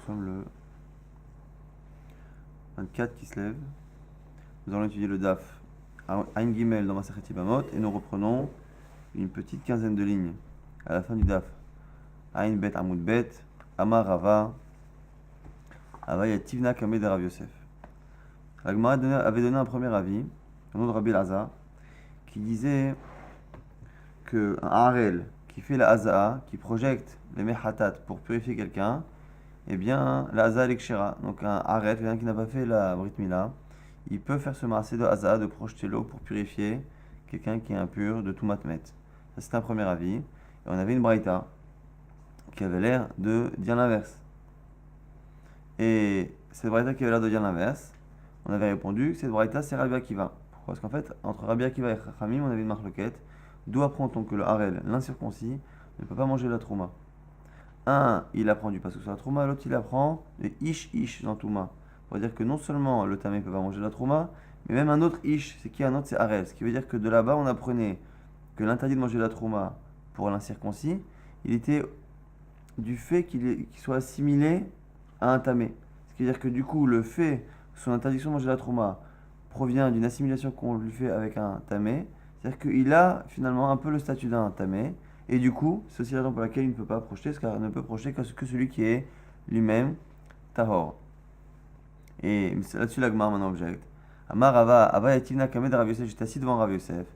sommes le 24 qui se lève. Nous allons étudier le DAF Ain Gimel dans Masechet Yevamot et nous reprenons une petite quinzaine de lignes à la fin du DAF. Ain Bet Amud Bet Amar Rava Ava Yativna Kameh de Rav Yosef. La Gemara avait donné un premier avis, au nom de Rabbi Elazar, qui disait qu'un Harel qui fait la Haza'a, qui projette les Mehatat pour purifier quelqu'un, eh bien, la Haza'a l'Ekshera. Donc un Harel, quelqu'un qui n'a pas fait la Brit Mila, il peut faire ce marasé de Haza'a, de projeter l'eau pour purifier quelqu'un qui est impur de tout matmet. Ça c'est un premier avis. Et on avait une Braïta qui avait l'air de dire l'inverse. Et cette Braïta qui avait l'air de dire l'inverse, on avait répondu que cette Braïta c'est Rabbi Akiva. Pourquoi? Parce qu'en fait, entre Rabbi Akiva et Chachamim, on avait une marloquette. D'où apprend-on que le Harel, l'incirconcis, ne peut pas manger la trouma? Un, il apprend du pasuk sur la trouma, l'autre il apprend de ish dans Touma. Pour dire que non seulement le tamé ne peut pas manger la trouma, mais même un autre ish, c'est qui un autre? C'est Harel. Ce qui veut dire que de là-bas, on apprenait que l'interdit de manger la trouma pour l'incirconcis, il était du fait qu'il soit assimilé à un tamé. Ce qui veut dire que du coup, le fait que son interdiction de manger la trouma provient d'une assimilation qu'on lui fait avec un tamé, c'est-à-dire qu'il a finalement un peu le statut d'un tamé, et du coup, c'est aussi la raison pour laquelle il ne peut pas projeter, car il ne peut projeter que celui qui est lui-même tahor. Et là-dessus, la Gemara maintenant objecte. Amar Ava Yativna Kameh de Rav Yosef, j'étais assis devant Rav Yosef.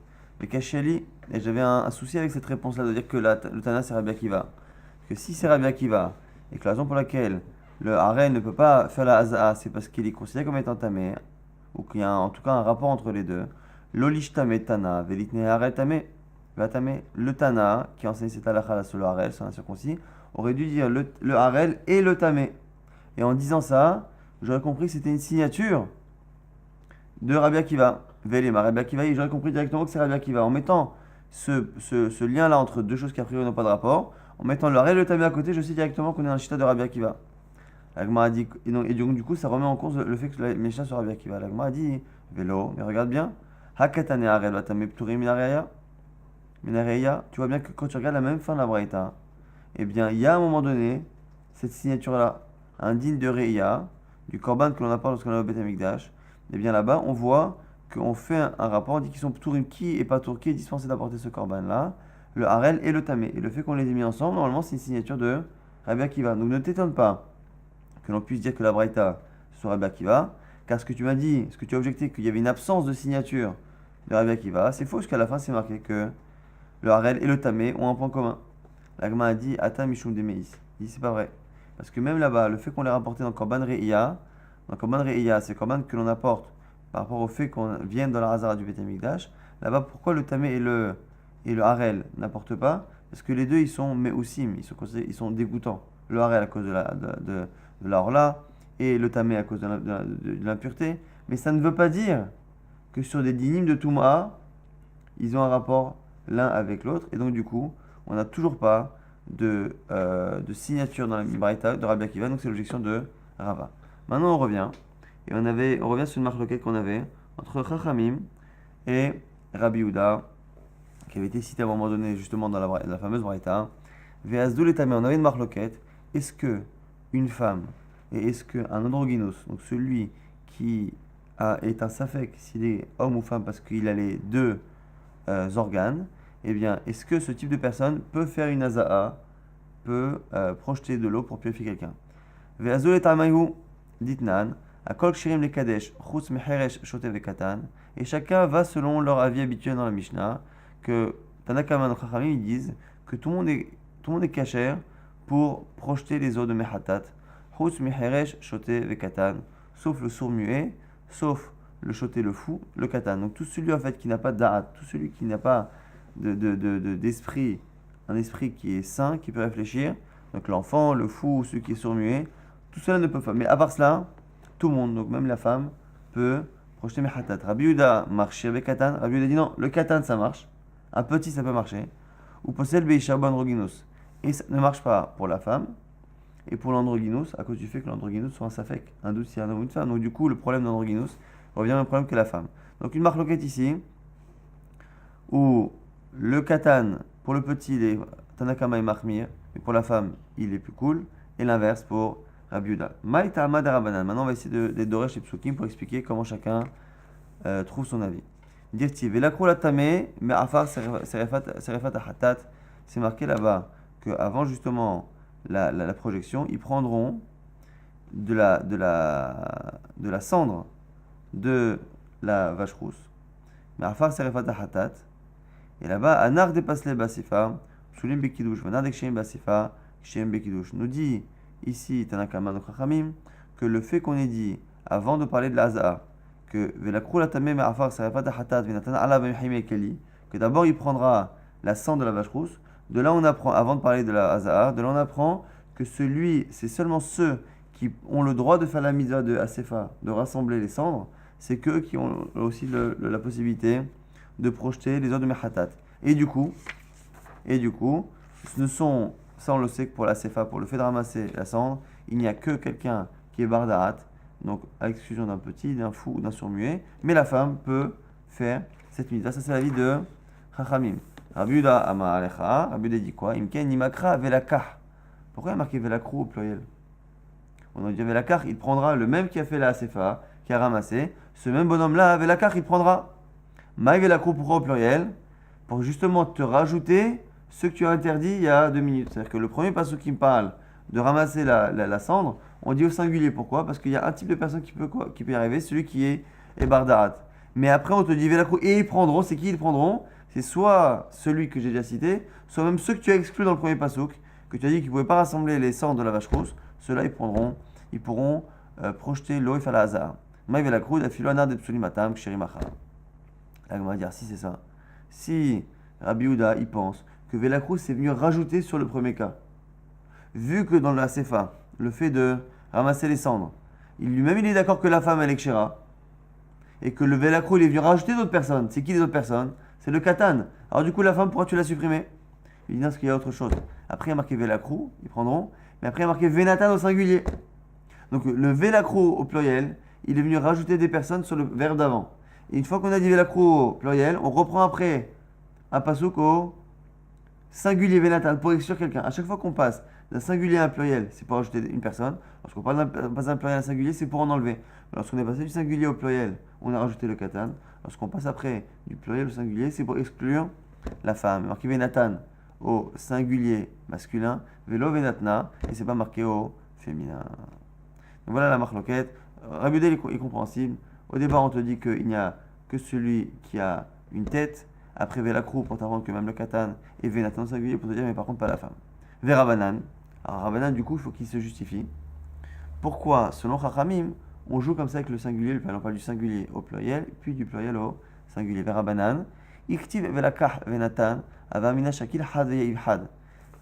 Mais Kacheli, et j'avais un souci avec cette réponse-là, de dire que le Tana c'est Rabbi Akiva. Parce que si c'est Rabbi Akiva, et que la raison pour laquelle le Harel ne peut pas faire la Haza'a, c'est parce qu'il est considéré comme étant tamé, ou qu'il y a en tout cas un rapport entre les deux. L'olish tamé tana, velitne harel tamé, vatamé. Le tana, qui enseigne cette halakha sur le harel, sur un circoncis, aurait dû dire le harel et le tamé. Et en disant ça, j'aurais compris que c'était une signature de Rabbi Akiva. Velema, Rabbi Akiva, j'aurais compris directement que c'est Rabbi Akiva. En mettant ce lien-là entre deux choses qui a priori n'ont pas de rapport, en mettant le harel et le tamé à côté, je sais directement qu'on est dans le chita de Rabbi Akiva. L'Agma a dit, et donc du coup ça remet en cause le fait que la Mishnah soit Rabbi Akiva. L'Agma a dit, vélo, mais regarde bien, Hakatane Harel Vatame Pturi Minareya, tu vois bien que quand tu regardes la même fin de la Braïta, eh bien il y a à un moment donné cette signature-là, un digne de Reya, du Korban que l'on apporte lorsqu'on est au Beth Amikdash, eh bien là-bas on voit qu'on fait un rapport, on dit qu'ils sont Pturim, qui est pas Tour, qui est dispensé d'apporter ce Korban-là, le Harel et le Tamé. Et le fait qu'on les ait mis ensemble, normalement c'est une signature de Rabbi Akiva. Donc ne t'étonne pas que l'on puisse dire que la Braïta ce soit Rabbi Akiva, car ce que tu m'as dit, ce que tu as objecté, qu'il y avait une absence de signature de Rabbi Akiva, c'est faux, jusqu'à la fin c'est marqué que le Harel et le Tamé ont un point commun. L'Agma a dit Ata Mishum de Meis. Il dit c'est pas vrai. Parce que même là-bas, le fait qu'on l'ait rapporté dans Korban Re'iyah, c'est Korban que l'on apporte par rapport au fait qu'on vienne dans la Hazara du Beth Amikdash, là-bas pourquoi le Tamé et le Harel n'apportent pas? Parce que les deux ils sont Me'usim, ils sont dégoûtants. Le Harel à cause de la orla et le tamé à cause de l'impureté, mais ça ne veut pas dire que sur des dynimes de Touma, ils ont un rapport l'un avec l'autre, et donc du coup, on n'a toujours pas de signature dans la Braïta de Rabbi Akiva, donc c'est l'objection de Rava. Maintenant on revient, et on revient sur une marloquette qu'on avait entre Chachamim et Rabbi Yehuda, qui avait été cité à un moment donné justement dans la fameuse Braïta. Ve'azdou les tamé, on avait une marloquette, est-ce que une femme, et est-ce qu'un androgynos, donc celui qui est un safek, s'il est homme ou femme parce qu'il a les deux organes, eh bien, est-ce que ce type de personne peut faire une aza'a, peut projeter de l'eau pour purifier quelqu'un? Ve'azol et tamayu ditnan, akol kshirim le kadesh, chutz mecheresh shote vekatan, et chacun va selon leur avis habituel dans la Mishnah, que Tanakama et Chachamim ils disent que tout le monde est kasher pour projeter les eaux de Mehatat. Chutz miheresh shoté vekatan, sauf le sourd muet, sauf le shoté le fou, le katan. Donc tout celui en fait qui n'a pas da'at, tout celui qui n'a pas d'esprit, un esprit qui est sain, qui peut réfléchir, donc l'enfant, le fou, celui qui est sourd muet, tout cela ne peut pas. Mais à part cela, tout le monde, donc même la femme, peut projeter Mehatat. Rabbi Yehuda marche avec katan. Rabbi Yehuda dit non, le katan ça marche, un petit ça peut marcher. Ou possède beisha ou androgynos. Et ça ne marche pas pour la femme et pour l'androgynos à cause du fait que l'androgynos soit un safek, un doute si un homme ou une femme. Donc du coup, le problème d'androgynos revient au même problème que la femme. Donc une marloquette ici où le katan pour le petit il est Tanakama et Mahmir et pour la femme il est plus cool, et l'inverse pour Rabbi Yehuda. Maïta Amad Rabanan. Maintenant, on va essayer d'être Doresh et Psukim pour expliquer comment chacun trouve son avis. Dirti, Velakro la Tame, mais Afar Serefat Ahatat. C'est marqué là-bas qu'avant justement la projection, ils prendront de la cendre de la vache rousse. Mais Afar Serefat Ahatat. Et là-bas, Anar dépasse les Basifa, Psulim Bekidush, Vanar Dekshem Basifa, Kshem Bekidush. Nous dit ici, Tanakama de Chachamim, que le fait qu'on ait dit, avant de parler de la Hazaa, que que d'abord il prendra la cendre de la vache rousse, de là on apprend, avant de parler de la Hazaa, de là on apprend que c'est seulement ceux qui ont le droit de faire la mitzvah de Asefa, de rassembler les cendres, c'est qu'eux qui ont aussi la possibilité de projeter les heures de Mechatat. Et du coup, ce ne sont, ça on le sait que pour la Sefa, pour le fait de ramasser la cendre, il n'y a que quelqu'un qui est Bardahat, donc à l'exclusion d'un petit, d'un fou ou d'un sourd-muet, mais la femme peut faire cette mitzvah. Ça c'est l'avis de Chachamim. Rabbi Yehuda Amar Alecha, Rabbi Yehuda dit quoi? Imken nimakra velakah. Pourquoi il y a marqué velakrou au pluriel? On a dit velakah, il prendra le même qui a fait la Sefa, qui a ramassé, ce même bonhomme-là, velakah, il prendra. Maï velakrou, pourquoi au pluriel? Pour justement te rajouter ce que tu as interdit il y a 2 minutes. C'est-à-dire que le premier passage qui me parle de ramasser la cendre, on dit au singulier. Pourquoi? Parce qu'il y a un type de personne qui peut y arriver, celui qui est bardarat. Mais après, on te dit velakrou, et ils prendront. C'est qui ils prendront? C'est soit celui que j'ai déjà cité, soit même ceux que tu as exclus dans le premier pasouk, que tu as dit qu'ils ne pouvaient pas rassembler les cendres de la vache rousse. Ceux-là, ils pourront projeter l'eau et faire la hazar. Maï velakrou, d'afilo anar de psulimatam, ksherimachar. Là, on va dire, si c'est ça. Si Rabbi Yehuda, il pense que velakrou, c'est venu rajouter sur le premier cas. Vu que dans la Sefa, le fait de ramasser les cendres, lui-même il est d'accord que la femme elle est kshera, et que le velakrou il est venu rajouter d'autres personnes. C'est qui les autres personnes? C'est le katan. Alors du coup la femme, pourquoi tu l'as supprimé? Il dit non, parce qu'il y a autre chose. Après il y a marqué velakrou, ils prendront, mais après il y a marqué venatan au singulier. Donc le velakrou au pluriel, il est venu rajouter des personnes sur le verbe d'avant. Et une fois qu'on a dit velakrou au pluriel, on reprend après un pasouk au singulier venatan pour exclure quelqu'un. À chaque fois qu'on passe d'un singulier à un pluriel, c'est pour ajouter une personne. Lorsqu'on passe d'un pluriel à un singulier, c'est pour en enlever. Lorsqu'on est passé du singulier au pluriel, on a rajouté le katan. Lorsqu'on passe après du pluriel au singulier, c'est pour exclure la femme. Marqué venatan au singulier masculin, velo venatna, et c'est pas marqué au féminin. Donc voilà la marloquette. Rabbi Yehuda est compréhensible. Au départ, on te dit qu'il n'y a que celui qui a une tête. Après velakrou pour t'apprendre que même le katan est venatan au singulier pour te dire mais par contre pas la femme. Verabanan. Alors Rabanan du coup il faut qu'il se justifie. Pourquoi selon Chachamim on joue comme ça avec le singulier, on parle du singulier au pluriel puis du pluriel au singulier. Verabanan. Iktiv velakah venatan avamina shakil had ve'ivhad.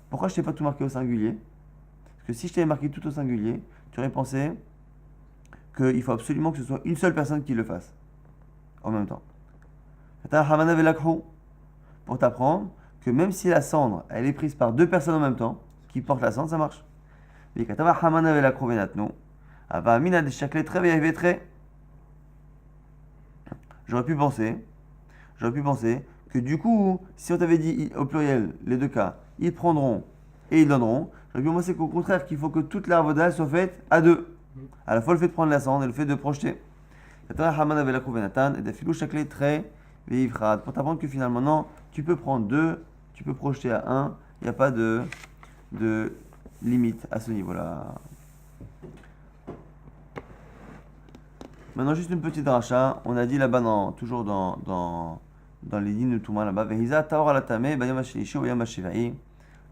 Pourquoi je t'ai pas tout marqué au singulier? Parce que si je t'avais marqué tout au singulier, tu aurais pensé qu'il faut absolument que ce soit une seule personne qui le fasse en même temps. Pour t'apprendre que même si la cendre elle est prise par 2 personnes en même temps qui portent la cendre, ça marche. J'aurais pu penser que du coup, si on t'avait dit au pluriel les 2 cas, ils prendront et ils donneront, j'aurais pu penser qu'au contraire qu'il faut que toute la avoda soit faite à 2. À la fois le fait de prendre la cendre et le fait de projeter. Pour t'apprendre que finalement, non, tu peux prendre 2, tu peux projeter à 1, il n'y a pas de limite à ce niveau-là. Maintenant, juste une petite rachat. On a dit là-bas, toujours dans les lignes de Touma, là-bas,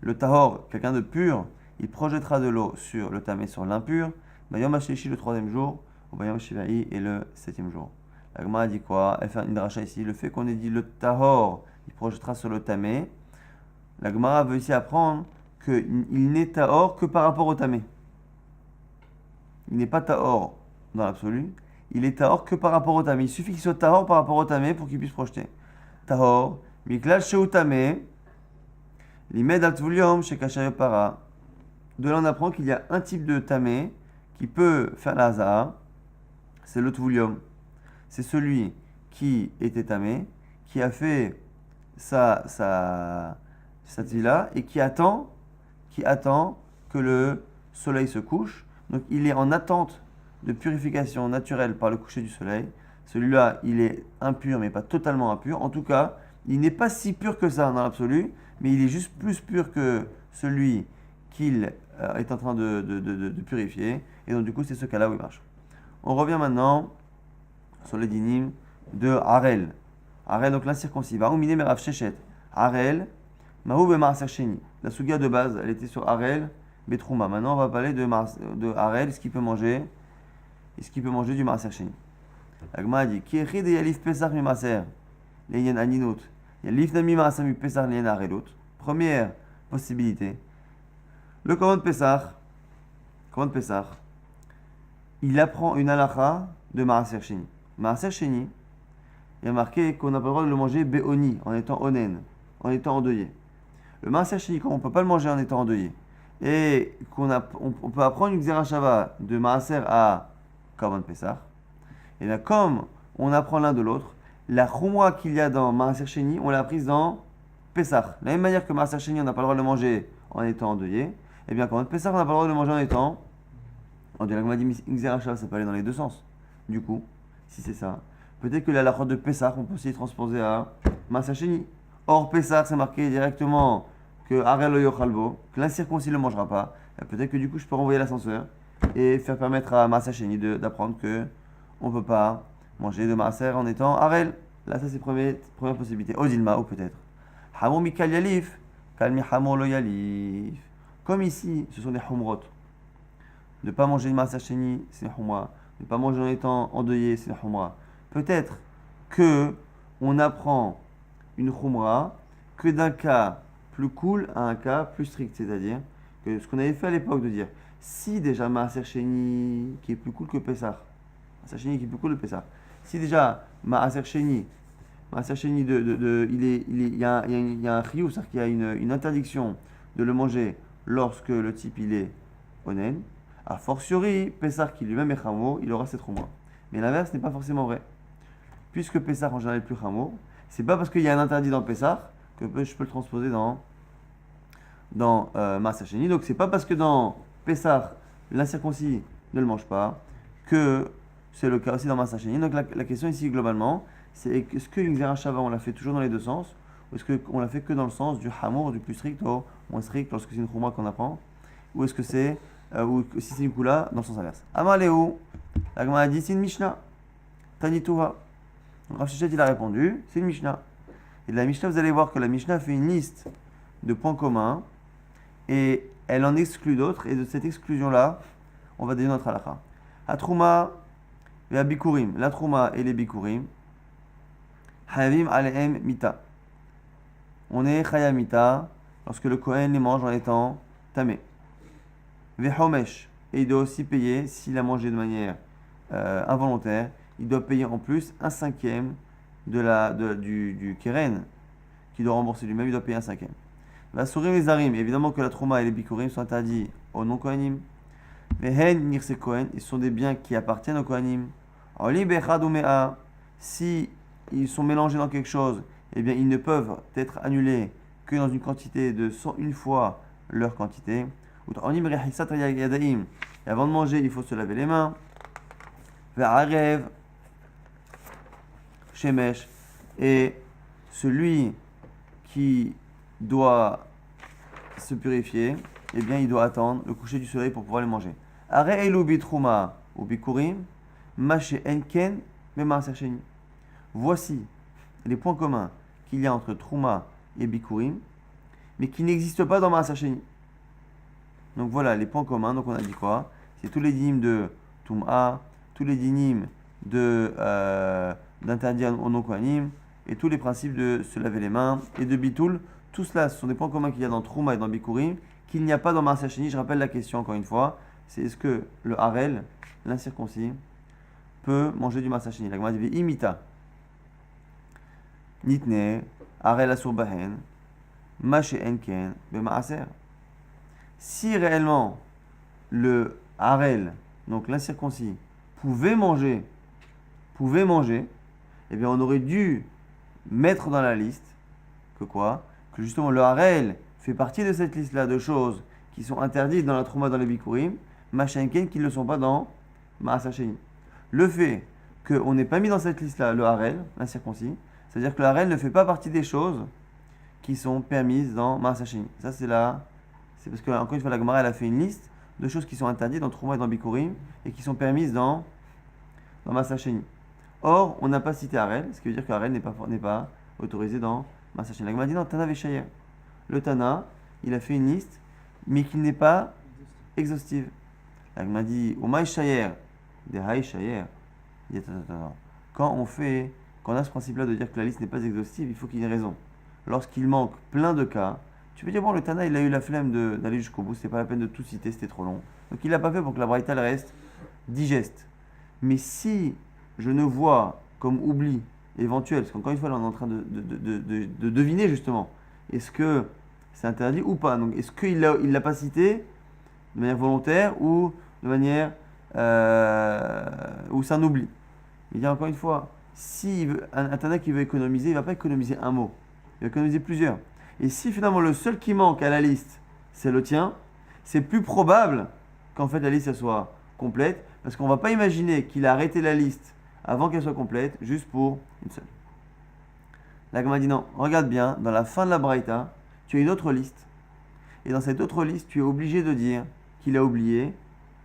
le tahor, quelqu'un de pur, il projettera de l'eau sur le tamé, sur l'impur, le 3e jour, ou bayam shiva'i et le 7e jour. La Gemara dit quoi? Elle fait une dracha ici. Le fait qu'on ait dit le tahor, il projettera sur le tamé. La Gemara veut ici apprendre qu'il n'est tahor que par rapport au tamé. Il n'est pas tahor dans l'absolu. Il est tahor que par rapport au tamé. Il suffit qu'il soit tahor par rapport au tamé pour qu'il puisse projeter. Tahor, miklal sheu tamé, limed al tvulium shekashayo para. De là on apprend qu'il y a un type de tamé qui peut faire la hazaa, c'est le tvulium. C'est celui qui était tamé, qui a fait sa tvila et qui attend que le soleil se couche Donc il est en attente de purification naturelle par le coucher du soleil. Celui-là, il est impur, mais pas totalement impur. En tout cas, il n'est pas si pur que ça dans l'absolu, mais il est juste plus pur que celui qu'il est en train de purifier. Et donc, du coup, c'est ce cas-là où il marche. On revient maintenant sur les dynimes de Harel. Harel, donc l'incirconcis. Vaoumine merav shechet. Harel, mahou be'maaser sheni. La suga de base, elle était sur Harel, betrouma. Maintenant, on va parler de Harel, ce qu'il peut manger, et ce qu'il peut manger du maaser sheni. La Gemara a dit Ki echid yalif pesach mi maaser, leyen aninot. Yalif nami maaser mi pesach leyen harelot. Première possibilité. Le Korban Pessah, il apprend une halakha de Maaser Sheni. Maaser Sheni, il y a marqué qu'on n'a pas le droit de le manger Be'oni, en étant onen, en étant endeuillé. Le Maaser Sheni, quand on ne peut pas le manger en étant endeuillé, et on peut apprendre une Xerashava de Maaser à Korban Pessah, et bien comme on apprend l'un de l'autre, la Khumra qu'il y a dans Maaser Sheni, on l'a prise dans Pessah. De la même manière que Maaser Sheni, on n'a pas le droit de le manger en étant endeuillé, et bien quand Pessah, on n'a pas le droit de le manger en étant endeuillé. La Gemara dit Xerashava, ça peut aller dans les deux sens. Du coup, si c'est ça, peut-être que la halakha de Pessah, on peut aussi transposer à Maaser Sheni. Or, Pessah, c'est marqué directement que Harel lo yochalbo, que l'incirconcis ne le mangera pas. Peut-être que du coup, je peux renvoyer l'ascenseur et faire permettre à Maaser Sheni d'apprendre que on ne peut pas manger de Maaser en étant Harel. Là, ça, c'est première possibilité. Odilma, ou peut-être. Hamon mikal yalif, kalmi hamon lo yalif. Comme ici, ce sont des humrot. Ne pas manger de Maaser Sheni, c'est humra. Ne pas manger en étant endeuillé, c'est humra. Peut-être que on apprend une humra que d'un cas plus cool à un cas plus strict. C'est-à-dire que ce qu'on avait fait à l'époque de dire, si déjà Maaser Sheni qui est plus cool que Pessah, Maaser Sheni qui est plus cool que Pessah, si déjà Maaser Sheni, il y a un chiyuv, c'est-à-dire qu'il y a une interdiction de le manger lorsque le type il est onen, a fortiori, Pessah qui lui-même est chamo, il aura cette chumra. Mais l'inverse n'est pas forcément vrai. Puisque Pessah en général est plus chamo, c'est pas parce qu'il y a un interdit dans Pessah que je peux le transposer dans Maaser Sheni. Donc c'est pas parce que dans Pessah, l'incirconcis ne le mange pas que c'est le cas aussi dans Maaser Sheni. Donc la question ici globalement, c'est est-ce que une Xerashava on l'a fait toujours dans les deux sens, ou est-ce qu'on l'a fait que dans le sens du hamour, du plus strict au moins strict lorsque c'est une chumra qu'on apprend, ou est-ce que c'est ou si c'est une kula dans le sens inverse. Amaleu, la Gemara a dit c'est une Mishnah. Tanituha. Donc Rav Shechet il a répondu, c'est une Mishnah. Et de la Mishnah, vous allez voir que la Mishnah fait une liste de points communs et elle en exclut d'autres. Et de cette exclusion-là, on va donner notre halakha. Atrouma et Abikurim. La Trouma et les Bikurim. Hayavim alehem mita. On est chayamita lorsque le Kohen les mange en étant tamé. Vehomesh. Et il doit aussi payer, s'il a mangé de manière involontaire, il doit payer en plus un cinquième du keren, qui doit rembourser lui-même, il doit payer un cinquième. Va sourire les arim, évidemment que la trouma et les bikurim sont interdits aux non-kohanim. Mais hen nirse kohen, ils sont des biens qui appartiennent aux kohanim. Si ils sont mélangés dans quelque chose, eh bien ils ne peuvent être annulés que dans une quantité de 101 fois leur quantité. Et avant de manger, il faut se laver les mains. Ve'arev shemesh. Et celui qui doit se purifier, eh bien il doit attendre le coucher du soleil pour pouvoir les manger. Are elu bitrouma ou bikurim, maché enken, maaser sheni. Voici les points communs qu'il y a entre trouma et bikurim, mais qui n'existent pas dans maaser sheni. Donc voilà les points communs. Donc on a dit quoi? C'est tous les dynimes de Tum'a, tous les dynimes d'interdire au non-kohanim, et tous les principes de se laver les mains et de bitoul. Tout cela, ce sont des points communs qu'il y a dans Trouma et dans Bikurim, qu'il n'y a pas dans Maaser Sheni. Je rappelle la question encore une fois, c'est est-ce que le Harel, l'incirconcis, peut manger du Maaser Sheni? La Gemara dit imita. Nitne, Harel asur bahen, mashe enken, be maaser. Si réellement le Harel, donc l'incirconcis, pouvait manger, eh bien on aurait dû mettre dans la liste que quoi? Que justement le Harel fait partie de cette liste-là de choses qui sont interdites dans la Trouma dans les Bikurim, Machenken qui ne le sont pas dans Maaser Sheni. Le fait qu'on n'ait pas mis dans cette liste-là le harel, l'incirconcis, c'est-à-dire que le harel ne fait pas partie des choses qui sont permises dans Maaser Sheni. Ça, c'est parce que, encore une fois, la Gemara, elle a fait une liste de choses qui sont interdites dans Trouma et dans Bikurim et qui sont permises dans Maaser Sheni. Or, on n'a pas cité harel, ce qui veut dire que harel n'est pas autorisé dans Maaser Sheni. La Gemara dit non, Tana Veshayer. Le Tana, il a fait une liste, mais qui n'est pas exhaustive. La Gemara dit Omai Shayer, des Haï Shayer. Quand on a ce principe-là de dire que la liste n'est pas exhaustive, il faut qu'il y ait une raison. Lorsqu'il manque plein de cas, tu peux dire bon, le Tana, il a eu la flemme d'aller jusqu'au bout, c'était pas la peine de tout citer, c'était trop long. Donc il l'a pas fait pour que la Braïta reste digeste. Mais si je ne vois comme oubli éventuel, parce qu'encore une fois, là, on est en train de deviner justement, est-ce que c'est interdit ou pas. Donc est-ce qu'il l'a pas cité de manière volontaire ou de manière où c'est un oubli. Il dit encore une fois, si un Tana qui veut économiser, il ne va pas économiser un mot, il va économiser plusieurs. Et si finalement le seul qui manque à la liste, c'est le tien, c'est plus probable qu'en fait la liste elle soit complète, parce qu'on ne va pas imaginer qu'il a arrêté la liste avant qu'elle soit complète, juste pour une seule. La Gemara dit non, regarde bien, dans la fin de la Braïta, tu as une autre liste. Et dans cette autre liste, tu es obligé de dire qu'il a oublié,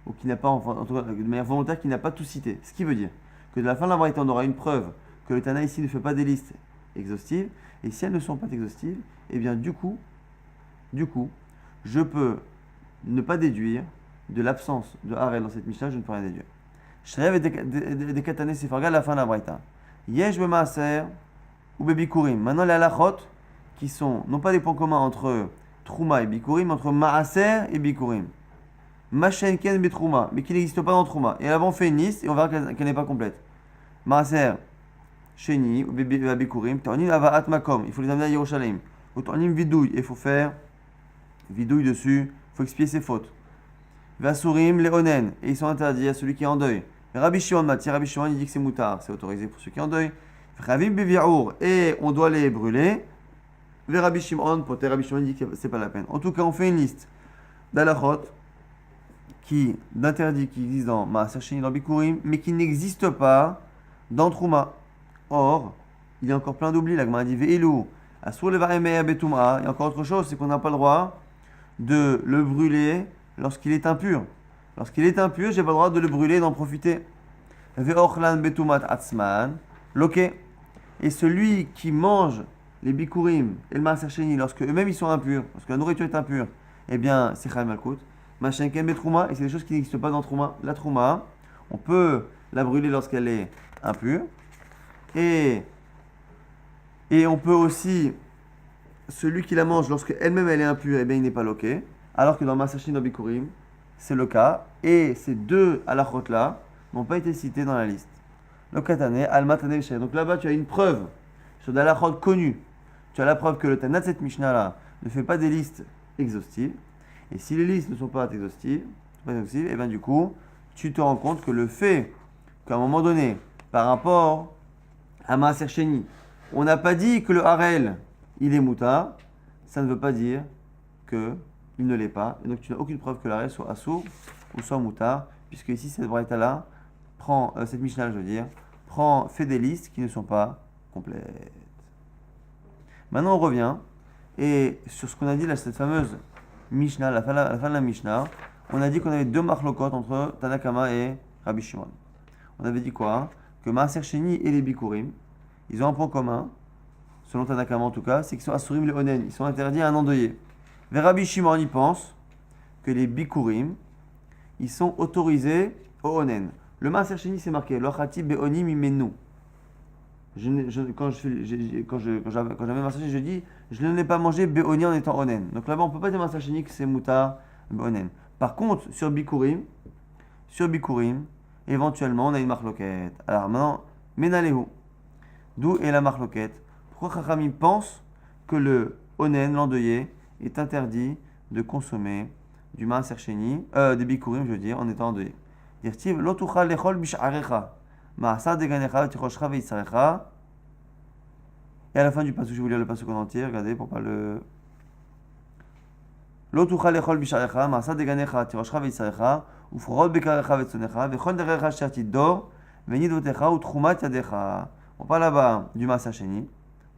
ou qu'il n'a pas, enfin, en tout cas, de manière volontaire, qu'il n'a pas tout cité. Ce qui veut dire que de la fin de la Braïta, on aura une preuve que le Tana ici ne fait pas des listes exhaustives, et si elles ne sont pas exhaustives, eh bien du coup, je peux ne pas déduire de l'absence de Harel dans cette Mishnah, je ne peux rien déduire. Shrev et des Katané, c'est regarde la fin de la Braïta. Yesh be Maaser ou be Bikurim. Maintenant, les halachot qui sont non pas des points communs entre Trouma et Bikurim, mais entre Maaser et Bikurim. Machenken Betrouma, mais qui n'existe pas dans Trouma. Et là-bas, on fait une liste et on verra qu'elle n'est pas complète. Maaser, Sheni, ou Bikurim, Tornim Avaat Makom, il faut les amener à Yerushalayim. Ou Tornim Vidouille, il faut faire vidouille dessus, il faut expier ses fautes. Vasurim Leonen, et ils sont interdits à celui qui est en deuil. Rabbi Shimon Mati, Rabbi Shimon, il dit que c'est moutard, c'est autorisé pour ceux qui sont en deuil. Ravim Beviaour, et on doit les brûler. Rabbi Shimon, pour Rabbi Shimon, il dit que c'est pas la peine. En tout cas, on fait une liste d'alachot d'interdits qui existent dans Maaser Sheni, dans Bikurim, mais qui n'existent pas dans Trouma. Or, il y a encore plein d'oublis. La Gemara dit Ve'elu, Asur levaremer betum'a. Il y a encore autre chose, c'est qu'on n'a pas le droit de le brûler lorsqu'il est impur. Lorsqu'il est impur, j'ai pas le droit de le brûler et d'en profiter. Ve'ochlan betumat atzman, loke. Et celui qui mange les Bikurim et le Maaser Sheni lorsque eux-mêmes ils sont impurs, lorsque la nourriture est impure, eh bien, c'est Chal Malkout. Machenken Betrouma, et c'est des choses qui n'existent pas dans Trouma. La Trouma, on peut la brûler lorsqu'elle est impure. Et on peut aussi, celui qui la mange lorsque elle-même elle est impure, eh bien il n'est pas loqué. Alors que dans Maaser Sheni, dans Bikurim, c'est le cas. Et ces deux halachot là n'ont pas été cités dans la liste. Lokatane, Almatane Veshayer. Donc là-bas, tu as une preuve sur des halachot connus. Tu as la preuve que le Tana de cette Mishnah là ne fait pas des listes exhaustives. Et si les listes ne sont pas exhaustives, et bien du coup, tu te rends compte que le fait qu'à un moment donné, par rapport à Maaser Sheni, on n'a pas dit que le Harel, il est moutard, ça ne veut pas dire qu'il ne l'est pas. Et donc tu n'as aucune preuve que le Harel soit assourd ou soit moutard, puisque ici, cette braïta-là, cette Mishnah, je veux dire, fait des listes qui ne sont pas complètes. Maintenant, on revient, et sur ce qu'on a dit là, cette fameuse Mishnah, à la fin de la Mishnah, on a dit qu'on avait deux marlokot entre Tanakama et Rabbi Shimon. On avait dit quoi? Que Maaser Sheni et les Bikurim, ils ont un point commun, selon Tanakama en tout cas, c'est qu'ils sont Asurim le Onen, ils sont interdits à un endeuillé. Vers Rabbi Shimon, il pense que les Bikurim, ils sont autorisés au Onen. Le Maaser Sheni, c'est marqué Lochati Beonim Imenu. Quand j'avais Maaser Sheni, je dis je ne l'ai pas mangé Beoni en étant Onen. Donc là-bas, on ne peut pas dire Maaser Sheni que c'est Moutar Beonen. Par contre, sur Bikurim, éventuellement, on a une marloquette. Alors maintenant, Menalehu. D'où est la marloquette? Pourquoi Chachamim pense que le Onen, l'endeuillé, est interdit de consommer du Maaser Sheni, des Bikurim, je veux dire, en étant endeuillé? Dirtiv, Lotucha lechol bish'arecha, Maasar deganecha, tiroshcha veitzarecha. Et à la fin du passage, je vais vous lire le passage en entier, regardez pour pas le. לא תוכל לאכול בשעריך, מעשה דגניך, תירשך ויצריך, ופרורות בקריך וצונך, וכל דרך אשר תדור, ונידותיך ותחומת ידיך. On parle là-bas du Maaser Sheni.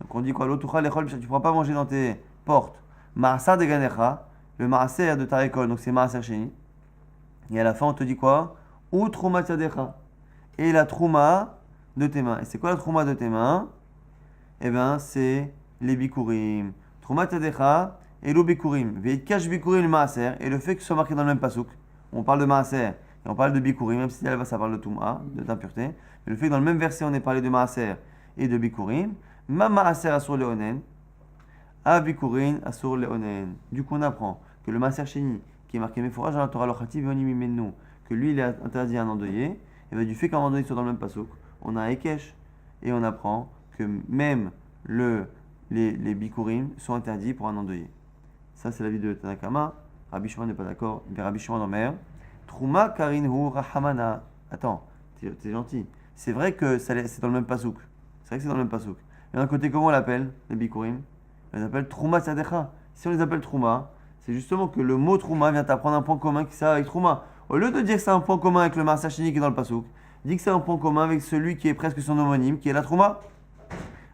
Donc on dit quoi? L'autre l'échol, tu ne pourras pas manger dans tes portes. Maaser de Ganecha, le Maaser de ta récolte, donc c'est Maaser Sheni. Et à la fin, on te dit quoi? Ou Troumat Yadecha. Et la Trouma de tes mains. Et c'est quoi la Trouma de tes mains? Eh bien, c'est les Bikurim. Troumat Yadecha et le Bikurim. Veitkash Bikurim le Maaser. Et le fait que ce soit marqué dans le même pasouk. On parle de Maaser et on parle de Bikurim, même si là-bas ça parle de Touma, de t'impureté. Mais le fait que dans le même verset on ait parlé de Maaser et de Bikurim, Ma Maaser Asur Leonen, A Bikurim Asur Leonen. Du coup, on apprend que le Maaser Sheni, qui est marqué Mefouraj dans la Torah Lochati Veoni Mimenu, que lui il est interdit à un endeuillé, et bien du fait qu'un endeuillé soit dans le même pasouk, on a un Ekesh, et on apprend que même les Bikurim sont interdits pour un endeuillé. Ça, c'est l'avis de Tanakama. Rabbi Shimon n'est pas d'accord. Mais Rabbi Shimon en mer. Trouma karinhu rahamana. Attends, t'es gentil. C'est vrai que c'est dans le même pasouk. C'est vrai que c'est dans le même pasouk. Et d'un côté, comment on l'appelle, les Bikurim? On les appelle Trouma Tzadecha. Si on les appelle Trouma, c'est justement que le mot Trouma vient t'apprendre un point commun qui ça avec Trouma. Au lieu de dire que c'est un point commun avec le Maaser Sheni qui est dans le pasouk, dis que c'est un point commun avec celui qui est presque son homonyme, qui est la Trouma.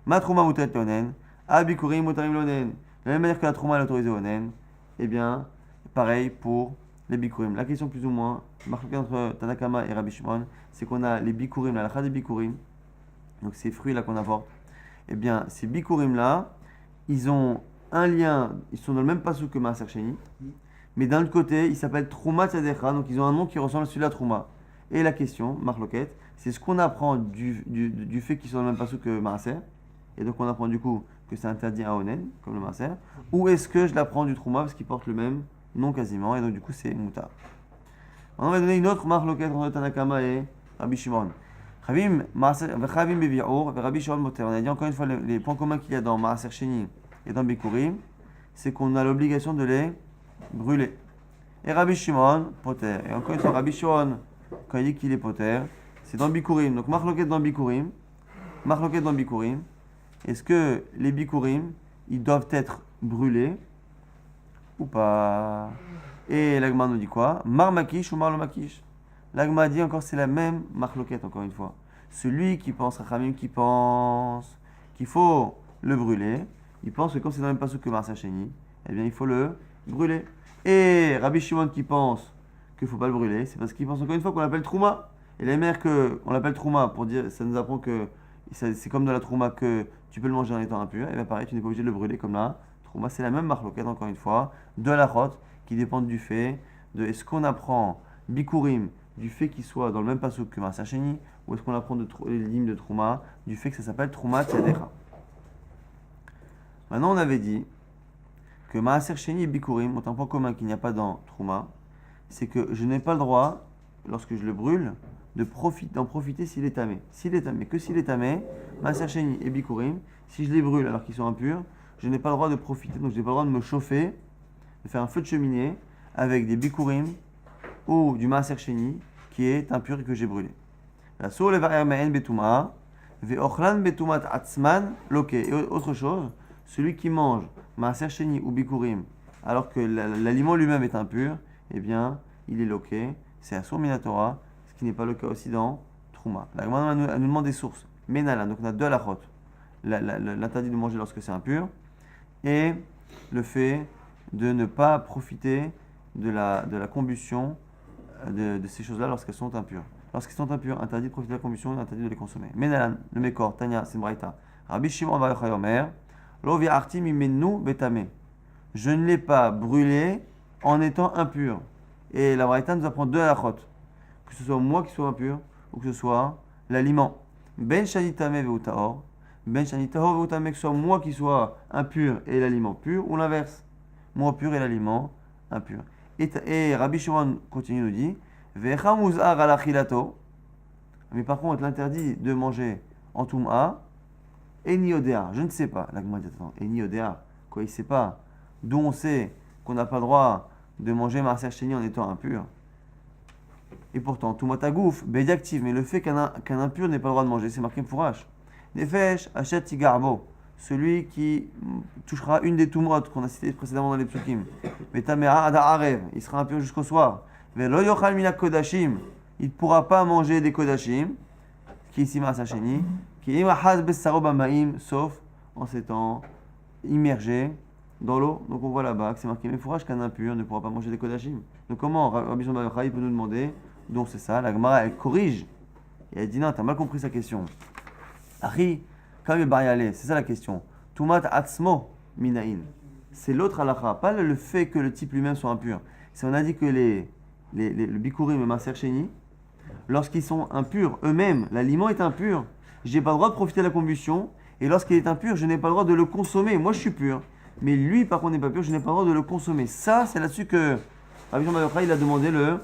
Ma Trouma mutaret lonen, a Bikurim mutarim lonen. De la même manière que la Trouma est autorisée lonen, eh bien, pareil pour les Bikurim. La question plus ou moins, marquée entre Tanakama et Rabbi Shimon, c'est qu'on a les Bikurim, la halakha des Bikurim, donc ces fruits là qu'on apporte. Eh bien, ces Bikurim là, ils ont un lien, ils sont dans le même pasouk que Maaser Sheni, mais d'un autre côté, ils s'appellent Trouma Tzadecha, donc ils ont un nom qui ressemble à celui de la Trouma. Et la question, Marloquette, c'est ce qu'on apprend du fait qu'ils sont dans le même pasouk que Maaser, et donc on apprend du coup que c'est interdit à Onen, comme le Maaser, ou est-ce que je l'apprends du Trouma parce qu'ils portent le même nom quasiment, et donc du coup c'est Moutar. Maintenant on va donner une autre marloquette entre Tanakama et Rabbi Shimon. Rabbi Shimon Moter. On a dit encore une fois les points communs qu'il y a dans Maaser Sheni et dans Bikurim, c'est qu'on a l'obligation de les brûler. Et Rabbi Shimon Poter. Et encore une fois, Rabbi Shimon, quand il dit qu'il est Poter, c'est dans Bikurim. Donc marloquette dans Bikurim. Marloquette dans Bikurim. Est-ce que les Bikurim, ils doivent être brûlés ou pas? Et l'Agma nous dit quoi? Mar Makish ou Mar le Makish? L'Agma dit encore c'est la même marloquette encore une fois. Celui qui pense, Rachamim qui pense qu'il faut le brûler, il pense que comme c'est dans le même pasouk que Maaser Sheni, eh bien il faut le brûler. Et Rabbi Shimon qui pense qu'il ne faut pas le brûler, c'est parce qu'il pense encore une fois qu'on l'appelle Trouma. Et la mère qu'on l'appelle Trouma pour dire, ça nous apprend que c'est comme de la Trouma que tu peux le manger en étant impur. Et bien pareil, tu n'es pas obligé de le brûler comme là. Trouma, c'est la même marloquette encore une fois, de la chot, qui dépendent du fait de est-ce qu'on apprend Bikurim du fait qu'il soit dans le même pasouk que Maaser Sheni, ou est-ce qu'on apprend les lignes de Trouma du fait que ça s'appelle Trouma Tzadecha. Maintenant, on avait dit que Maaser Sheni et Bikurim ont un point commun qu'il n'y a pas dans Trouma, c'est que je n'ai pas le droit, lorsque je le brûle, d'en profiter s'il est tamé. S'il est tamé, que s'il est tamé, Maaser Sheni et Bikurim, si je les brûle alors qu'ils sont impurs, je n'ai pas le droit de profiter, donc je n'ai pas le droit de me chauffer, de faire un feu de cheminée avec des Bikurim ou du Maaser Sheni qui est impur et que j'ai brûlé. La sour le var'en betuma, ve'ochlan betumat atzman loke. Et autre chose, celui qui mange Maaser Sheni ou Bikurim alors que l'aliment lui-même est impur, eh bien, il est loqué. C'est à sour minatora, ce qui n'est pas le cas aussi dans Trouma. La Gemara nous demande des sources. Menala, donc on a deux halachot. L'interdit de manger lorsque c'est impur et le fait de ne pas profiter de la combustion de ces choses-là lorsqu'elles sont impures. Lorsqu'elles sont impures, interdit de profiter de la combustion et interdit de les consommer. Menalan, le Mekor, Tanya, c'est une braïta. Rabbi Shimon Bar Yochai Omer, Lo vi'arti mimenu betame. Je ne l'ai pas brûlé en étant impur. Et la braïta nous apprend deux halachot. Que ce soit moi qui sois impur ou que ce soit l'aliment. Ben shanitame ve'utaor. Ben shanitaor ve'utame, que ce soit moi qui sois impur et l'aliment pur, ou l'inverse. Moi pur et l'aliment impur. Et Rabbi Shimon continue nous dit Vecha muzar alachilato. Mais par contre, l'interdit de manger en Toum'a, Eni odea, je ne sais pas. La Gemara dit attends, Eni odea, quoi, il ne sait pas. D'où on sait qu'on n'a pas le droit de manger Maaser Sheni en étant impur. Et pourtant, Toum'a tagouf, bédiactive, mais le fait qu'un impur n'ait pas le droit de manger, c'est marqué pour H. Nefesh, achète tigarbo. celui qui touchera une des tumot qu'on a citées précédemment dans les psukim. Metamea ada arev, il sera impur jusqu'au soir. Velo yochal mina kodashim, il ne pourra pas manger des kodashim, qui est ici Maaser Sheni, qui est imahaz bessaro bamaim, sauf en s'étant immergé dans l'eau. Donc on voit là-bas que c'est marqué Mefourash qu'un impur ne pourra pas manger des kodashim. Donc comment Rabbi Shimon bar Yochai peut nous demander, donc c'est ça, la Gemara elle corrige, et elle dit non, t'as mal compris sa question. Ari, c'est ça la question. Tumat atzmo minain. C'est l'autre halakha, pas le fait que le type lui-même soit impur. Si on a dit que le bikurim et Maaser Sheni, lorsqu'ils sont impurs eux-mêmes, l'aliment est impur, j'ai pas le droit de profiter de la combustion, et lorsqu'il est impur, je n'ai pas le droit de le consommer. Moi je suis pur, mais lui par contre n'est pas pur, je n'ai pas le droit de le consommer. Ça, c'est là-dessus que Rabbi Shimon bar Yochai il a demandé le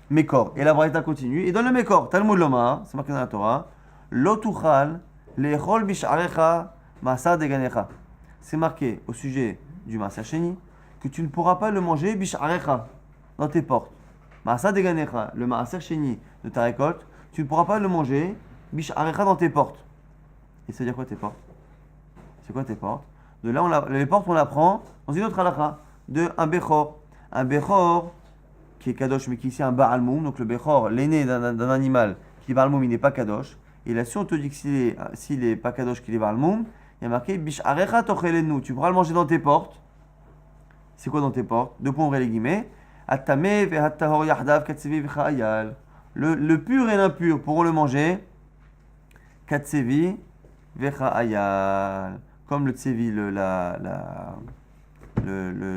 Mekor. Et la Braïta continue, et dans le Mekor, Talmud Lomar, c'est marqué dans la Torah, Lotuchal. L'echol bisharecha masar deganecha. C'est marqué au sujet du Maaser Sheni que tu ne pourras pas le manger bisharecha dans tes portes. Masar deganecha, le Maaser Sheni de ta récolte, tu ne pourras pas le manger bisharecha dans tes portes. Et ça veut dire quoi tes portes? C'est quoi tes portes? De là, les portes on l'apprend dans une autre halakha de un bechor. Un bechor qui est kadosh mais qui est ici un Baal Moum. Donc le bechor, l'aîné d'un animal qui est Baal Moum, il n'est pas kadosh. Et là, si on te dit que s'il est pas kadosh, qu'il est Baal Moum, il y a marqué Bisharecha tochelenu. Tu pourras le manger dans tes portes. C'est quoi dans tes portes? Deux points, ouvrez les guillemets. Atame vehatahor yahdav katsevi v'cha'ayal. Le pur et l'impur pourront le manger. Katsevi v'cha'ayal. Comme le tsevi, le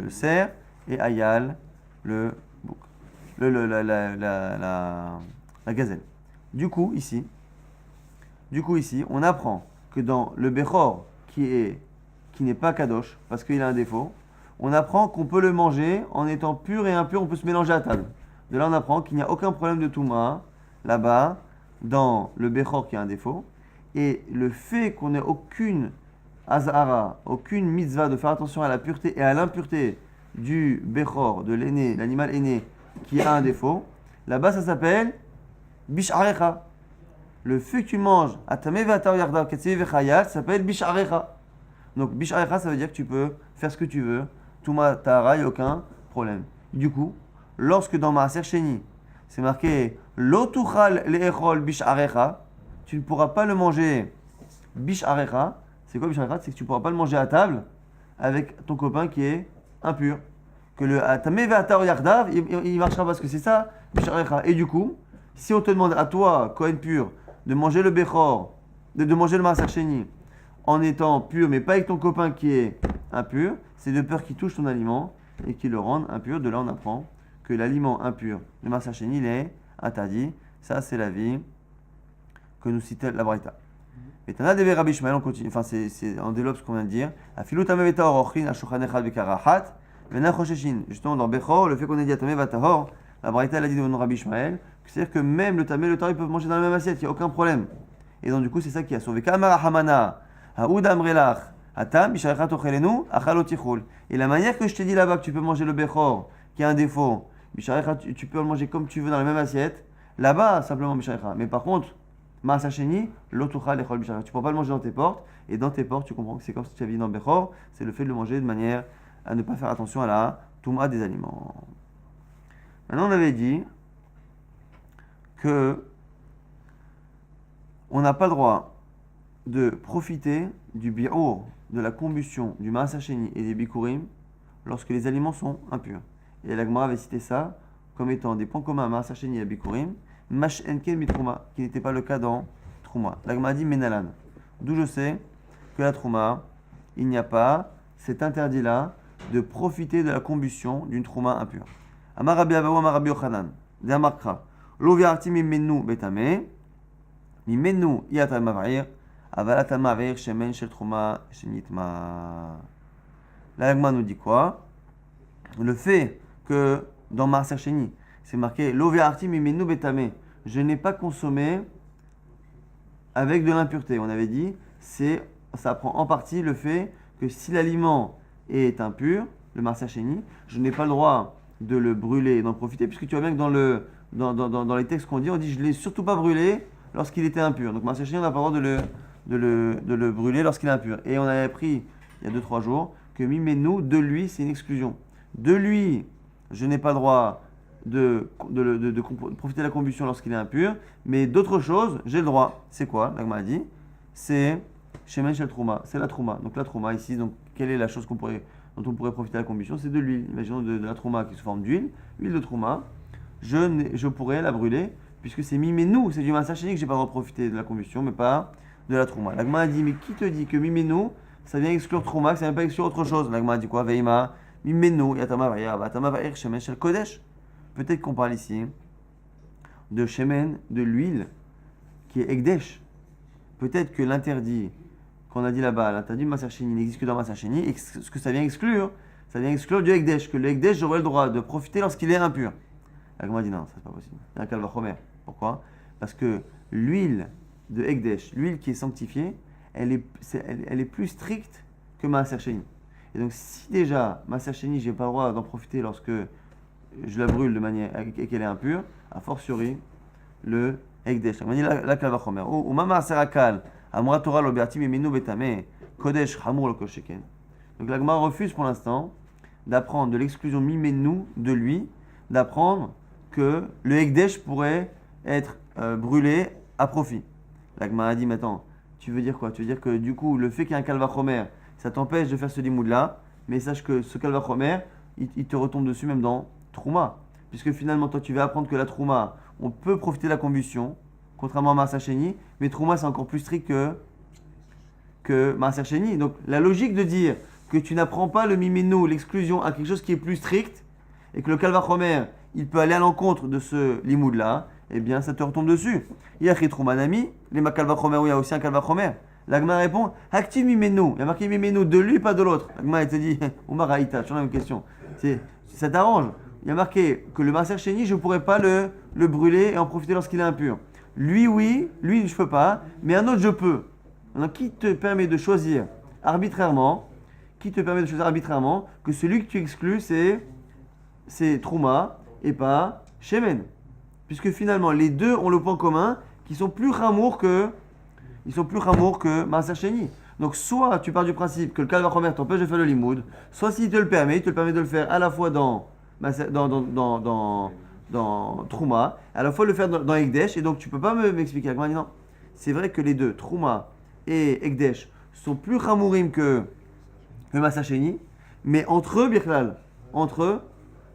cerf, et ayal, le bouc. La gazelle. Du coup, ici, on apprend que dans le Bechor, qui n'est pas Kadosh, parce qu'il a un défaut, on apprend qu'on peut le manger en étant pur et impur, on peut se mélanger à table. De là, on apprend qu'il n'y a aucun problème de Touma, là-bas, dans le Bechor qui a un défaut. Et le fait qu'on n'ait aucune Azhara, aucune mitzvah de faire attention à la pureté et à l'impureté du Bechor, de l'aîné, l'animal aîné qui a un défaut, là-bas, ça s'appelle Bisharecha. Le fait que tu manges Atame ve'atar yardav katsevi v'cha'ayal, ça s'appelle Bisharecha. Donc Bisharecha, ça veut dire que tu peux faire ce que tu veux. Touma Tahara, il n'y a aucun problème. Du coup, lorsque dans Maaser Sheni, c'est marqué Lo tuchal le'echol Bisharecha, tu ne pourras pas le manger Bisharecha. C'est quoi Bisharecha? C'est que tu ne pourras pas le manger à table avec ton copain qui est impur. Que le Atame ve'atar yardav, il marchera parce que c'est ça Bisharecha. Et du coup, si on te demande à toi, Kohen pur, de manger le Bechor, de manger le Maaser Sheni en étant pur, mais pas avec ton copain qui est impur, c'est de peur qu'il touche ton aliment et qu'il le rende impur. De là, on apprend que l'aliment impur, le Maaser Sheni, il est interdit. Ça, c'est la vie que nous citait la Braïta. Et Tana Deve Rabbi Ishmael, on continue, enfin, c'est en développe ce qu'on vient de dire. Afilu tameh v'tahor ochin ashulchan echad v'karahat v'na chosheshin. Justement, dans Bechor, le fait qu'on ait dit tameh v'tahor, la Braïta, elle a dit dans le nom de Rabbi Ishmael, c'est-à-dire que même le tamé et le tahor, ils peuvent manger dans la même assiette, il n'y a aucun problème. Et donc du coup, c'est ça qui a sauvé. Et la manière que je t'ai dit là-bas que tu peux manger le bechor, qui a un défaut, tu peux le manger comme tu veux dans la même assiette, là-bas, simplement bisharecha. Mais par contre, Maaser Sheni, l'otuchal lechol bisharecha. Tu ne peux pas le manger dans tes portes, et dans tes portes, tu comprends que c'est comme si tu avais dit dans le bechor, c'est le fait de le manger de manière à ne pas faire attention à la touma des aliments. Maintenant, on avait dit que on n'a pas le droit de profiter du bi'ur, de la combustion du Maaser Sheni et des bikurim lorsque les aliments sont impurs. Et la Gemara avait cité ça comme étant des points communs à Maaser Sheni et à bikurim, mash enken bitrouma, qui n'était pas le cas dans trouma. La Gemara dit menalan. D'où je sais que la trouma, il n'y a pas cet interdit-là de profiter de la combustion d'une trouma impure. Amar Rabbi Abahu, Amar Rabbi Yochanan, de Amarkra. Lo viarti mimenu betame, mimenu yatam mavir, avalatam mavir shemen shel trouma shenitma. La Gemara nous dit quoi? Le fait que dans Maaser Sheni, c'est marqué Lo viarti mimenu betame, je n'ai pas consommé avec de l'impureté. On avait dit, ça prend en partie le fait que si l'aliment est impur, le Maaser Sheni, je n'ai pas le droit de le brûler et d'en profiter, puisque tu vois bien que dans les textes qu'on dit, on dit je ne l'ai surtout pas brûlé lorsqu'il était impur. Donc Maaser Sheni, on n'a pas le droit de le brûler lorsqu'il est impur. Et on avait appris il y a 2-3 jours que mimenu, de lui, c'est une exclusion. De lui, je n'ai pas le droit de profiter de la combustion lorsqu'il est impur, mais d'autres choses, j'ai le droit. C'est quoi? L'agma a dit, c'est shemen shel trouma, c'est la trouma. Donc la trouma ici, donc quelle est la chose dont on pourrait profiter de la combustion? C'est de l'huile. Imaginons de la trouma qui se forme d'huile, huile de trouma. Je pourrais la brûler puisque c'est mimenu, c'est du maaser sheni que j'ai pas le droit de profiter de la combustion, mais pas de la trouma. L'agma a dit, mais qui te dit que mimenu, ça vient exclure trouma, que ça vient pas exclure autre chose? L'agma a dit quoi? Veima mimenu yatama va'ir shemen shel kodesh. Peut-être qu'on parle ici de shemen, de l'huile, qui est ekdesh. Peut-être que l'interdit qu'on a dit là-bas, l'interdit de maaser sheni n'existe que dans maaser sheni, et ce que ça vient exclure du ekdesh, que le ekdesh, j'aurais le droit de profiter lorsqu'il est impur. L'agma dit non, ça c'est pas possible. Il y a un kalvachomer. Pourquoi? Parce que l'huile de ekdesh, l'huile qui est sanctifiée, elle est plus stricte que maaser sheni. Et donc si déjà maaser sheni, j'ai pas le droit d'en profiter lorsque je la brûle de manière et qu'elle est impure, a fortiori le ekdesh. On dit la kalvachomer. Ou mama serakal amra Torah lo be'atim yeminu betame kodesh hamur lo kosheken. Donc l'agma refuse pour l'instant d'apprendre de l'exclusion mimenu de lui, d'apprendre que le ekdesh pourrait être brûlé à profit. L'agma a dit maintenant, tu veux dire quoi? Tu veux dire que du coup le fait qu'il y ait un kalvachomer, ça t'empêche de faire ce limoud là, mais sache que ce kalvachomer, il te retombe dessus même dans trouma, puisque finalement toi tu vas apprendre que la trouma, on peut profiter de la combustion, contrairement à maaser sheni, mais trouma c'est encore plus strict que maaser sheni. Donc la logique de dire que tu n'apprends pas le mimeno, l'exclusion, à quelque chose qui est plus strict, et que le kalvachomer, il peut aller à l'encontre de ce limoud là, eh bien ça te retombe dessus. Il y a trouma nami, les kalvachomer où il y a aussi un kalvachomer. L'agma répond, active mimeno, il y a marqué mimeno de lui, pas de l'autre. L'agma elle te dit, Oumar Haïta, toujours la même question. Ça t'arrange. Il y a marqué que le maaser sheni, je ne pourrais pas le brûler et en profiter lorsqu'il est impur. Lui, oui, lui, je ne peux pas, mais un autre, je peux. Alors, qui te permet de choisir arbitrairement que celui que tu exclus, c'est trouma et pas shemen? Puisque finalement, les deux ont le point commun qu'ils sont plus ramour que maaser sheni. Donc, soit tu pars du principe que le kalvachomer t'empêche de faire le limoud, soit s'il te le permet, il te le permet de le faire à la fois dans trouma, à la fois le faire dans ekdesh, et donc tu peux pas m'expliquer. Dit non, c'est vrai que les deux, trouma et ekdesh, sont plus ramourim que maaser sheni, mais entre eux, birklal, entre eux,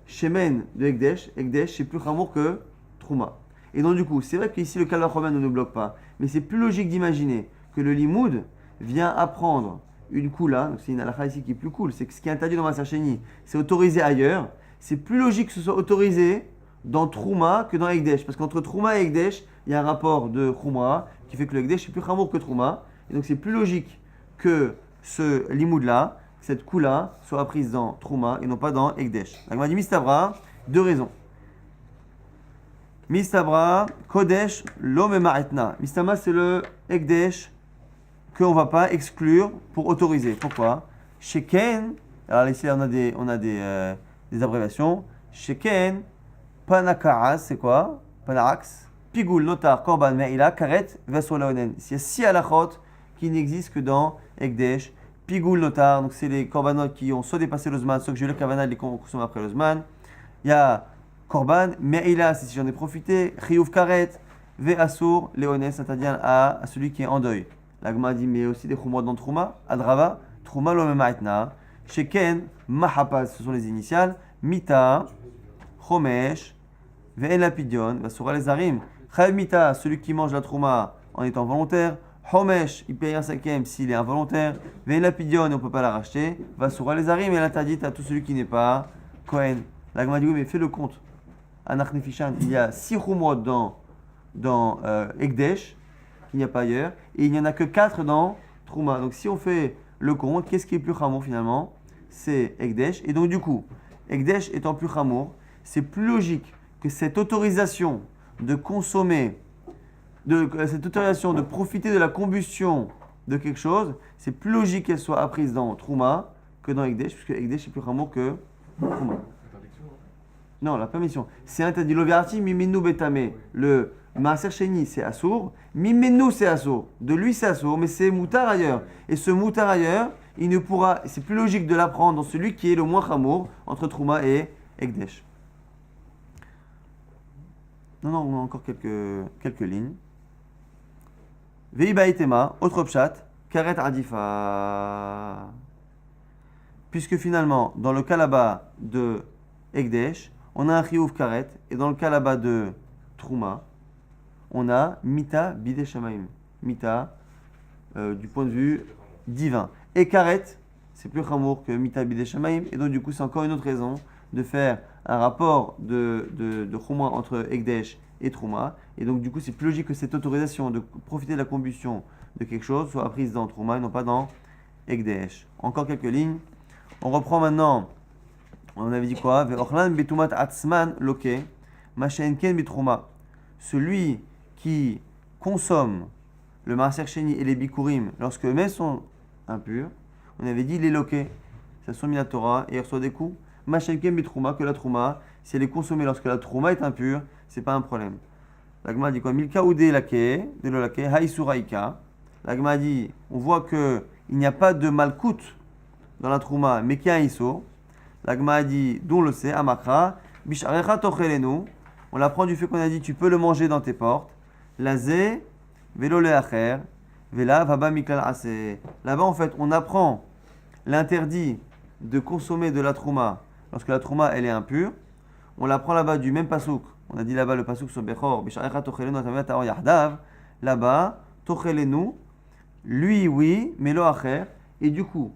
shemen de ekdesh c'est plus ramour que trouma. Et donc du coup, c'est vrai qu'ici le kalvachomer ne nous bloque pas, mais c'est plus logique d'imaginer que le limoud vient apprendre une kula, donc c'est une halakha ici qui est plus cool, c'est que ce qui est interdit dans maaser sheni, c'est autorisé ailleurs. C'est plus logique que ce soit autorisé dans trouma que dans ekdesh, parce qu'entre trouma et ekdesh, il y a un rapport de trouma qui fait que le ekdesh est plus chamour que trouma, et donc c'est plus logique que ce limoud là, cette kula, soit apprise dans trouma et non pas dans ekdesh. Donc on a dit mistabra, deux raisons. Mistabra, kodesh, l'homme ma'etna. Mistama, c'est le ekdesh qu'on ne va pas exclure pour autoriser. Pourquoi? Sheken, alors ici on a des abréviations. Sheken, panakaras, c'est quoi? Panarax, pigul, notar, korban, me'ila, karet, veso laonen. Il y a 6 halachot qui n'existent que dans ekdesh. Pigul, notar, donc c'est les korbanot qui ont soit dépassé le zman, soit que j'ai eu le kavanah de les consommer après le zman. Il y a korban, me'ila, c'est si j'en ai profité. Chiyuv, karet, ve asur, leonen, c'est-à-dire à celui qui est en deuil. L'agma dit, mais aussi des chumrot dans trouma, adrava, trouma lo ma'etna. Sheken, mahapaz, ce sont les initiales. Mita, chomesh, ve'en lapidion, vasura les arim. Chayav mita, celui qui mange la trouma en étant volontaire. Chomesh, il paye un cinquième s'il est involontaire. Ve'en lapidion, on ne peut pas la racheter. Vasura les arim, elle interdit à tout celui qui n'est pas Kohen. L'agma dit, oui, mais fais le compte. Anachnefishan, il y a 6 chumrot dans ekdesh, qu'il n'y a pas ailleurs, et il n'y en a que 4 dans trouma. Donc si on fait le compte, qu'est-ce qui est plus chamour finalement? C'est ekdesh. Et donc du coup, ekdesh étant plus chamour, c'est plus logique que cette autorisation de consommer, cette autorisation de profiter de la combustion de quelque chose, c'est plus logique qu'elle soit apprise dans trouma que dans ekdesh, puisque ekdesh est plus chamour que trouma. Non, la permission. C'est interdit. L'overti miminu betame. Maaser Sheni, c'est Assour. Mimenu, c'est Assour. De lui, c'est Assour, mais c'est Moutar ailleurs. Et ce Moutar ailleurs, il ne pourra, c'est plus logique de l'apprendre dans celui qui est le moins Chamour entre Trouma et Ekdesh. Non, on a encore quelques lignes. Veiba Itema, autre pshat, Karet Adifa. Puisque finalement, dans le cas là-bas de Ekdesh, on a un Chiyuv Karet, et dans le cas là-bas de Trouma, on a Mita Bidei Shamaim. Mita, du point de vue divin. Et Karet, c'est plus Chamour que Mita Bidei Shamaim, et donc du coup, c'est encore une autre raison de faire un rapport de Chouma entre Ekdesh et Trouma. Et donc du coup, c'est plus logique que cette autorisation de profiter de la combustion de quelque chose soit apprise dans Trouma et non pas dans Ekdesh. Encore quelques lignes. On reprend maintenant. On avait dit quoi? Ve'ochlan betumat atzman loke, ma'shenken betrouma. Celui qui consomme le maaser sheni et les bikurim lorsque eux-mêmes sont impurs, on avait dit les loqués, ça sont mis la Torah et ils reçoivent des coups. Ma'shenken betrouma, que la trouma, si elle est consommée lorsque la trouma est impure, c'est pas un problème. L'agma dit quoi? Milka ou de lake, de lo lake, haïsuraïka. L'agma dit, on voit que il n'y a pas de malkout dans la trouma, mais qu'il y a un iso. L'agma a dit, d'où on le sait, amakra, bisharecha tochelenu. On l'apprend du fait qu'on a dit, tu peux le manger dans tes portes. Lazé, velo leacher, vela vaba miklal ase. Là-bas, en fait, on apprend l'interdit de consommer de la trouma lorsque la trouma, elle est impure. On l'apprend là-bas du même pasouk. On a dit là-bas le pasouk sur Bechor, bisharecha tochelenu, atamet taor yahdav. Là-bas, tochelenu, lui, oui, mais lo acher. Et du coup,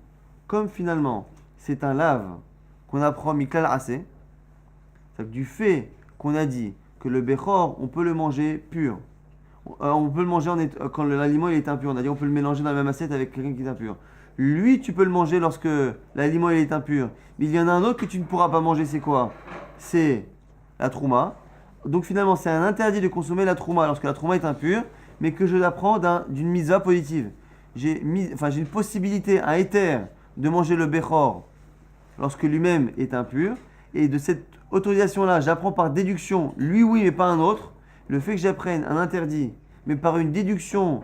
comme finalement, c'est un lave qu'on apprend miklal assez, c'est que du fait qu'on a dit que le Bechor, on peut le manger pur, on peut le manger quand l'aliment il est impur, on a dit on peut le mélanger dans la même assiette avec quelqu'un qui est impur. Lui, tu peux le manger lorsque l'aliment il est impur, mais il y en a un autre que tu ne pourras pas manger, c'est quoi? C'est la trouma. Donc finalement, c'est un interdit de consommer la trouma lorsque la trouma est impure, mais que je l'apprends d'une mitzvah positive. J'ai une possibilité, un éther, de manger le Bechor lorsque lui-même est impur. Et de cette autorisation-là, j'apprends par déduction, lui oui, mais pas un autre. Le fait que j'apprenne un interdit, mais par une déduction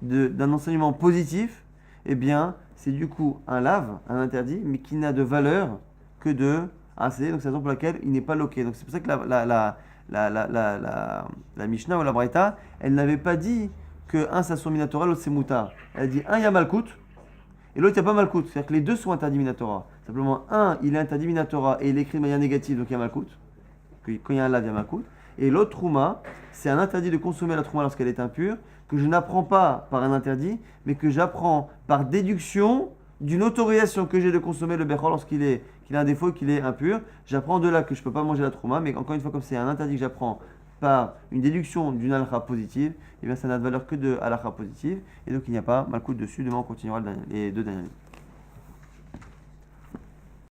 d'un enseignement positif, eh bien, c'est du coup un lave, un interdit, mais qui n'a de valeur que de assez. Donc c'est la raison pour laquelle il n'est pas loqué. Donc c'est pour ça que la Mishnah ou la Braïta, elle n'avait pas dit que un ça soit minatora, l'autre c'est moutar. Elle a dit un il y a malkout, et l'autre, il n'y a pas malkout. C'est-à-dire que les deux sont interdits minatora. Simplement, un, il est interdit minatora et il est écrit de manière négative, donc il y a malkout. Quand il y a un lave, il y a malkout. Et l'autre trouma, c'est un interdit de consommer la trouma lorsqu'elle est impure, que je n'apprends pas par un interdit, mais que j'apprends par déduction d'une autorisation que j'ai de consommer le bechor lorsqu'il a un défaut et qu'il est impur. J'apprends de là que je ne peux pas manger la trouma, mais encore une fois, comme c'est un interdit que j'apprends par une déduction d'une halakha positive, et bien ça n'a de valeur que de halakha positive, et donc il n'y a pas malkout dessus. Demain on continuera les deux derniers.